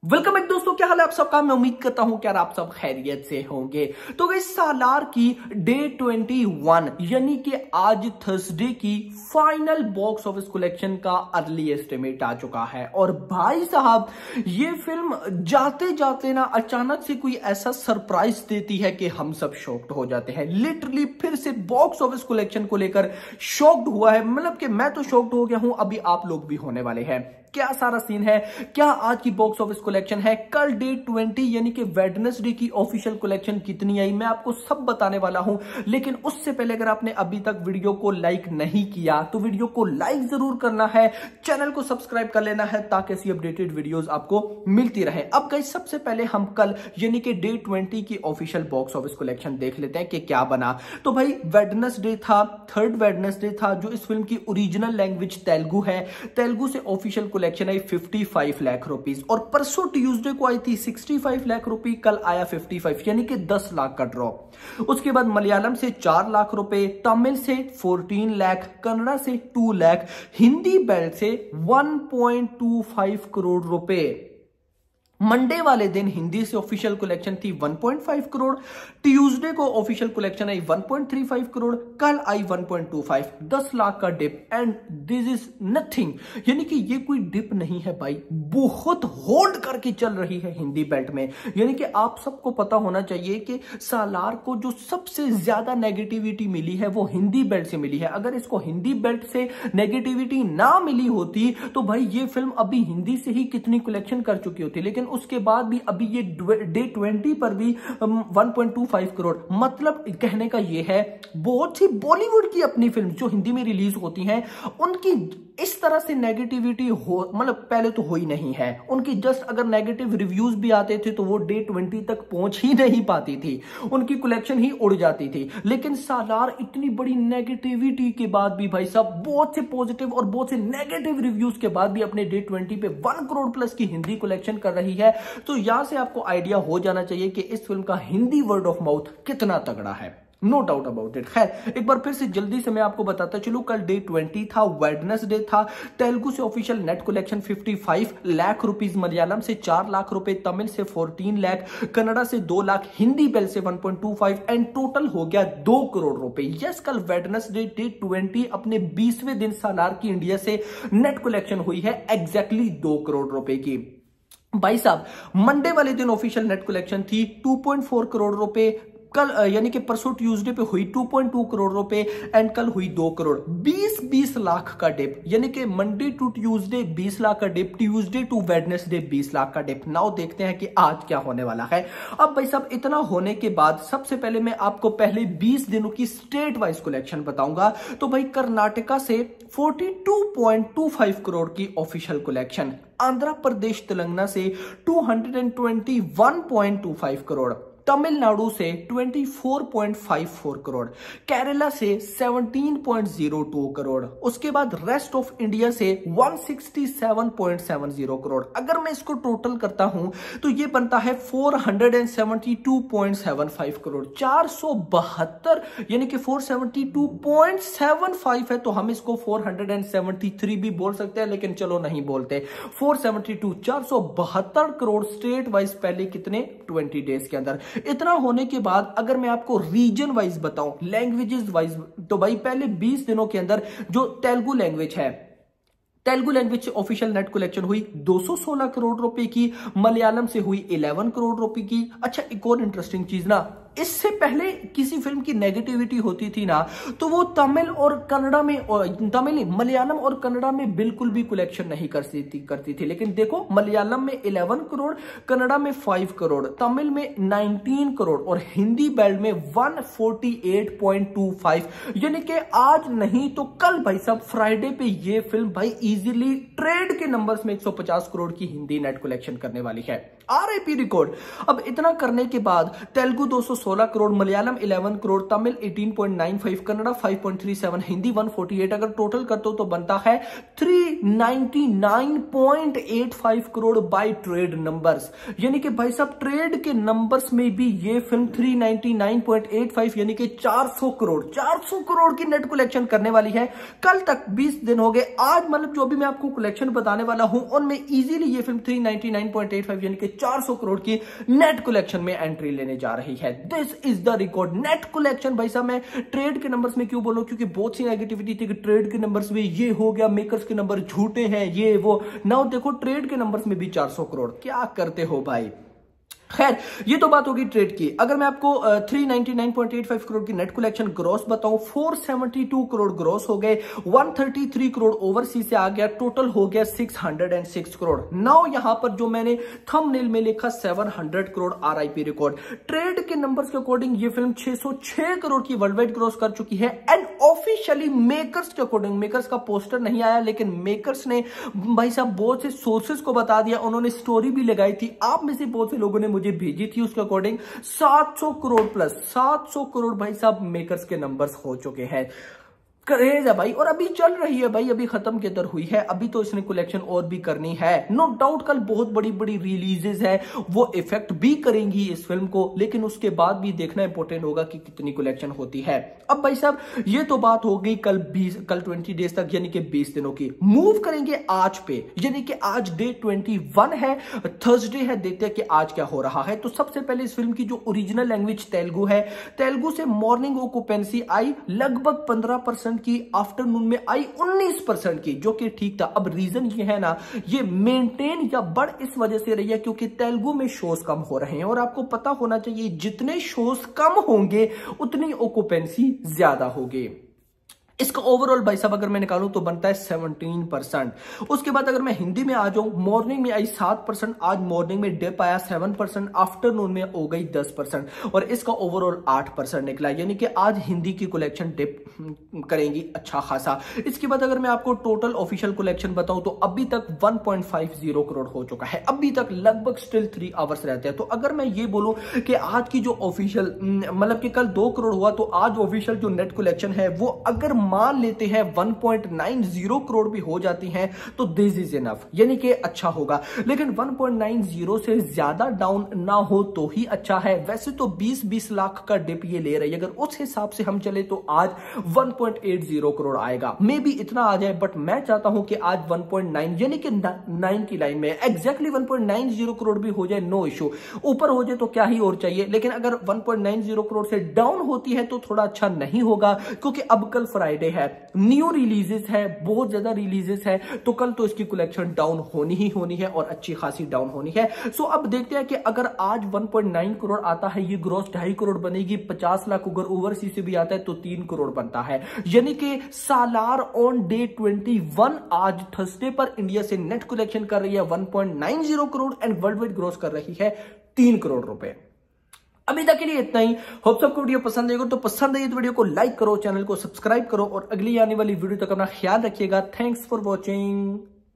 Welcome back दोस्तों, क्या हाल है आप सबका। मैं उम्मीद करता हूं कि यार आप सब खैरियत से होंगे। तो गाइस सालार की डे 21 यानी कि आज थर्सडे की फाइनल बॉक्स ऑफिस कलेक्शन का अर्ली एस्टिमेट आ चुका है। और भाई साहब ये फिल्म जाते जाते ना अचानक से कोई ऐसा सरप्राइज देती है कि हम सब शॉक्ड हो जाते हैं। लिटरली फिर से बॉक्स ऑफिस कलेक्शन को लेकर शॉक्ड हुआ है, मतलब कि मैं तो शॉक्ड हो गया हूं, अभी आप लोग भी होने वाले हैं। क्या सारा सीन है, क्या आज की बॉक्स ऑफिस कलेक्शन है, कल डे 20 यानी कि वेडनेसडे की ऑफिशियल कलेक्शन कितनी आई, मैं आपको सब बताने वाला हूं। लेकिन उससे पहले अगर आपने अभी तक वीडियो को लाइक नहीं किया तो वीडियो को लाइक जरूर करना है, चैनल को सब्सक्राइब कर लेना है ताकि ऐसी अपडेटेड वीडियोस आपको मिलती रहे। अब गाइस सबसे पहले हम कल यानी कि डे 20 की ऑफिशियल बॉक्स ऑफिस कलेक्शन देख लेते हैं कि क्या बना। तो भाई वेडनेसडे था, थर्ड वेडनेसडे था, जो इस फिल्म की ओरिजिनल लैंग्वेज तेलुगु है। तेलुगु से ऑफिशियल कलेक्शन आई 55 लाख रुपीस और परसों ट्यूसडे को आई थी 65 लाख रुपए, कल आया 55 यानी कि 10 लाख का ड्रॉप। उसके बाद मलयालम से 4 लाख रुपए, तमिल से 14 लाख, कन्नड़ा से 2 लाख, हिंदी बेल्ट से 1.25 करोड़ रुपए। मंडे वाले दिन हिंदी से ऑफिशियल कलेक्शन थी 1.5 करोड़, ट्यूसडे को ऑफिशियल कलेक्शन आई 1.35 करोड़, कल आई 1.25, 10 लाख का dip. And this is nothing, यानी कि ये कोई डिप नहीं है भाई, बहुत होल्ड करके चल रही है हिंदी बेल्ट में। यानी कि आप सबको पता होना चाहिए कि सालार को जो सबसे ज्यादा नेगेटिविटी मिली है वो हिंदी बेल्ट से मिली है। अगर इसको हिंदी बेल्ट से नेगेटिविटी ना मिली होती तो भाई ये फिल्म अभी हिंदी से ही कितनी कलेक्शन कर चुकी होती। लेकिन उसके बाद भी अभी ये डे 20 पर भी 1.25 करोड़, मतलब कहने का ये है बहुत सी बॉलीवुड की अपनी फिल्म जो हिंदी में रिलीज होती हैं उनकी इस तरह से नेगेटिविटी हो, मतलब पहले तो हो ही नहीं है। उनकी जस्ट अगर नेगेटिव रिव्यूज भी आते थे तो वो डे 20 तक पहुंच ही नहीं पाती थी, उनकी कलेक्शन ही उड़ जाती थी। लेकिन सालार इतनी बड़ी नेगेटिविटी के बाद भी भाई साहब बहुत से पॉजिटिव और बहुत से नेगेटिव रिव्यूज के बाद भी अपने डे 20 पे 1 करोड़ प्लस की हिंदी कलेक्शन कर रही है। तो यहां से आपको आइडिया हो जाना चाहिए कि इस फिल्म का हिंदी वर्ड ऑफ माउथ कितना तगड़ा है, नो डाउट अबाउट इट। खैर एक बार फिर से जल्दी से मैं आपको बताता चलूं, कल डे 20 था, वेडनेसडे था। तेलुगु से official net collection 55 lakh rupees, Malayalam से 4 लाख रुपए, तमिल से 14 लाख, कन्नड़ा से 2 लाख, हिंदी बेल से 1.25 एंड टोटल हो गया 2 करोड़ रुपए। यस, कल वेडनेसडे डे 20 अपने 20वें दिन सालार की इंडिया से नेट कलेक्शन हुई है एग्जैक्टली 2 करोड़ रुपए की। भाई साहब मंडे वाले दिन ऑफिशियल नेट कलेक्शन थी 2.4 करोड़ रुपए, कल यानी कि परसों ट्यूसडे पे हुई 2.2 करोड़ रुपए एंड कल हुई 2 करोड़। 20 लाख का डिप, यानी कि मंडे टू ट्यूसडे 20 लाख का dip, Tuesday to Wednesday 20 lakh का डिप। नाउ देखते हैं कि आज क्या होने वाला है। अब भाई साहब इतना होने के बाद सबसे पहले मैं आपको पहले 20 दिनों की स्टेट वाइज कलेक्शन बताऊंगा। तो भाई कर्नाटका से 42.25 करोड़ की ऑफिशियल कलेक्शन, आंध्र प्रदेश तेलंगाना से 221.25 करोड़, तमिलनाडु से 24.54 करोड़, केरला से 17.02 करोड़, उसके बाद रेस्ट ऑफ इंडिया से 167.70 करोड़। अगर मैं इसको टोटल करता हूं तो ये बनता है 472.75 करोड़। 472 यानी कि 472.75 है, तो हम इसको 473 भी बोल सकते हैं, लेकिन चलो नहीं बोलते। 472 करोड़ स्टेट वाइज पहले कितने 20 डेज के अंदर। इतना होने के बाद अगर मैं आपको रीजन वाइज बताऊं, लैंग्वेजेस वाइज, तो भाई पहले 20 दिनों के अंदर जो तेलुगु लैंग्वेज है, तेलुगु लैंग्वेज से ऑफिशियल नेट कलेक्शन हुई 216 करोड़ रुपए की, मलयालम से हुई 11 करोड़ रुपए की। अच्छा एक और इंटरेस्टिंग चीज ना, इससे पहले किसी फिल्म की नेगेटिविटी होती थी ना तो वो तमिल और कन्नड़ा में, तमिल मलयालम और कन्नड़ा में बिल्कुल भी कलेक्शन नहीं करती थी। लेकिन देखो मलयालम में 11 करोड़, कन्नड़ा में 5 करोड़, तमिल में 19 करोड़ और हिंदी बेल्ट में 148.25, यानी कि आज नहीं तो कल भाई साहब फ्राइडे पे ये फिल्म भाई इजीली ट्रेड के नंबर्स में 150 करोड़ की हिंदी नेट कलेक्शन करने वाली है। RIP record. अब इतना करने के बाद तेलुगु 216 16 करोड़, मलयालम 11 करोड़, तमिल 18.95, कन्नड़ा 5.37, हिंदी 148। अगर टोटल करते हो तो बनता है 399.85 करोड़ बाय ट्रेड नंबर्स। यानी कि भाई साहब ट्रेड के नंबर्स में भी ये फिल्म 399.85 यानी कि 400 करोड़ की नेट कलेक्शन करने वाली है। कल तक 20 दिन हो गए, आज मतलब जो भी मैं आपको कलेक्शन बताने वाला हूं उनमें इजीली ये फिल्म 399.85 यानी कि 400 करोड़ की नेट कलेक्शन में एंट्री लेने जा रही है। This is the record net collection. भाई साहब मैं ट्रेड के नंबर्स में क्यों बोलूं, क्योंकि बहुत सी नेगेटिविटी थी कि ट्रेड के नंबर्स में ये हो गया, मेकर्स के नंबर झूठे हैं, ये वो। नाउ देखो ट्रेड के नंबर्स में भी 400 करोड़, क्या करते हो भाई। खैर ये तो बात होगी ट्रेड की। अगर मैं आपको 399.85 करोड़ की नेट कलेक्शन ग्रॉस बताऊं, 472 करोड़ ग्रॉस हो गए, 133 करोड़ ओवरसीज से आ गया, टोटल हो गया 606 करोड़। नाउ यहां पर जो मैंने थंबनेल में लिखा 700 करोड़ आरआईपी रिकॉर्ड। ट्रेड के नंबर्स के अकॉर्डिंग ये फिल्म 606 करोड़ की वर्ल्ड वाइड ग्रॉस कर चुकी है। एंड ऑफिशियली मेकर्स के अकॉर्डिंग, मेकर्स का पोस्टर नहीं आया लेकिन मेकर्स ने भाई साहब बहुत से सोर्सेस को बता दिया, उन्होंने स्टोरी भी लगाई थी, आप में से बहुत से लोगों ने मुझे भेजी थी, उसके अकॉर्डिंग 700 करोड़ प्लस 700 करोड़ भाई साहब मेकर्स के नंबर्स हो चुके हैं। क्रेज है भाई, और अभी चल रही है भाई, अभी खत्म के दर हुई है, अभी तो इसने कलेक्शन और भी करनी है। नो डाउट कल बहुत बड़ी बड़ी रिलीजेस है, वो इफेक्ट भी करेंगी इस फिल्म को, लेकिन उसके बाद भी देखना इंपॉर्टेंट होगा कि कितनी कलेक्शन होती है। अब भाई साहब ये तो बात हो गई कल 20 डेज तक यानी कि 20 दिनों की। मूव करेंगे आज पे, यानी कि आज डे 21 है, थर्सडे है, देखते हैं कि आज क्या हो रहा है। तो सबसे पहले इस फिल्म की जो ओरिजिनल लैंग्वेज तेलुगु है, तेलुगु से मॉर्निंग ऑक्यूपेंसी आई लगभग 15% की, आफ्टरनून में आई 19% की, जो कि ठीक था। अब रीजन ये है ना, ये मेंटेन या बढ़ इस वजह से रही है क्योंकि तेलुगु में शोज कम हो रहे हैं, और आपको पता होना चाहिए जितने शोज कम होंगे उतनी ऑक्यूपेंसी ज्यादा होगी। इसका ओवरऑल भाई साहब अगर मैं निकालूं तो बनता है 17%। उसके बाद अगर मैं हिंदी में आ जाऊं, मॉर्निंग में आई 7%, आज मॉर्निंग में डिप आया 7%, आफ्टरनून में हो गई 10%, और इसका ओवरऑल 8% निकला, यानी कि आज हिंदी की कलेक्शन डिप करेंगी अच्छा खासा। इसके बाद अगर मैं आपको टोटल ऑफिशियल कलेक्शन बताऊं तो अभी तक 1.50 करोड़ हो चुका है, अभी तक लगभग स्टिल 3 आवर्स रहते हैं। तो अगर मैं ये बोलूं कि आज की जो ऑफिशियल मतलब कि कल 2 करोड़ हुआ, तो आज ऑफिशियल जो नेट कलेक्शन है वो अगर मान लेते हैं 1.90 करोड़ भी हो जाती हैं तो दिस इज इनफ, यानी कि अच्छा होगा। लेकिन 1.90 से ज्यादा डाउन ना हो तो ही अच्छा है। वैसे तो 20-20 लाख का डिप ये ले रही है, अगर उस हिसाब से हम चले तो आज 1.80 करोड़ आएगा, मे बी इतना आ जाए, बट मैं चाहता हूं कि आज 1.9 यानी कि 9 की लाइन में एग्जैक्टली 1.90 करोड़ भी हो जाए, नो इशू। ऊपर हो जाए तो क्या ही और चाहिए, लेकिन अगर 1.90 करोड़ से डाउन होती है तो थोड़ा अच्छा नहीं होगा, क्योंकि अब कल फ्राइडे है, न्यू रिलीजेस है, बहुत ज्यादा रिलीजेस है, तो कल तो इसकी कलेक्शन डाउन होनी ही होनी है, और अच्छी खासी डाउन होनी है। सो अब देखते हैं कि अगर आज 1.9 करोड़ आता है, ये ग्रॉस 2.5 करोड़ बनेगी, 50 लाख अगर ओवरसीज से भी आता है तो 3 करोड़ बनता है, यानी कि सालार ऑन डे 21 आज थर्सडे पर इंडिया से नेट कलेक्शन कर रही है 1.90 crore and world wide gross कर रही है 3 करोड़ रुपए। अभी तक के लिए इतना ही। होप सबको वीडियो पसंद आएगा, तो पसंद आई तो वीडियो को लाइक करो, चैनल को सब्सक्राइब करो, और अगली आने वाली वीडियो तक अपना ख्याल रखिएगा। Thanks for watching.